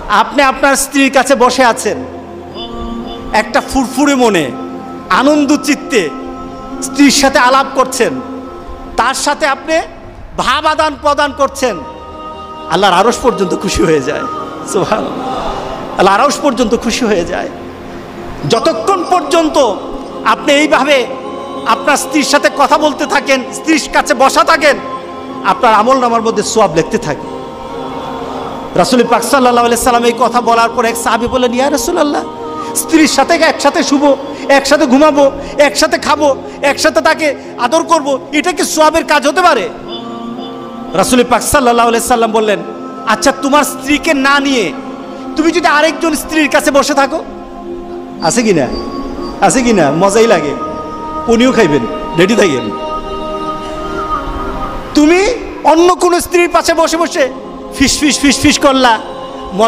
আপনি আপনার স্ত্রীর কাছে বসে আছেন, একটা ফুরফুরে মনে আনন্দ চিত্তে স্ত্রীর সাথে আলাপ করছেন, তার সাথে আপনি ভাব আদান প্রদান করছেন, আল্লাহর আরশ পর্যন্ত খুশি হয়ে যায়। সুবহানাল্লাহ, আল্লাহর আরশ পর্যন্ত খুশি হয়ে যায়। যতক্ষণ পর্যন্ত আপনি এইভাবে আপনার স্ত্রীর সাথে কথা বলতে থাকেন, স্ত্রীর কাছে বসা থাকেন, আপনার আমলনামার মধ্যে সওয়াব লিখতে থাকে। রাসূল পাক সাল্লাল্লাহু আলাইহি সাল্লাম এই কথা বলার পর এক সাহাবী বললেন, ইয়া রাসূলুল্লাহ, স্ত্রীর সাথে একসাথে শুবো, একসাথে ঘুমাবো, একসাথে খাবো, একসাথে তাকে আদর করব, এটা কি সওয়াবের কাজ হতে পারে? রাসূল পাক সাল্লাল্লাহু আলাইহি সাল্লাম বললেন, আচ্ছা তোমার স্ত্রীকে না নিয়ে তুমি যদি আরেকজন স্ত্রীর কাছে বসে থাকো, আছে কিনা? আছে কিনা? মজাই লাগে, উনিও খাইবেন, রেডি থাকেন। তুমি অন্য কোন স্ত্রীর পাশে বসে বসে ফিস ফিস ফিস ফিস করলা,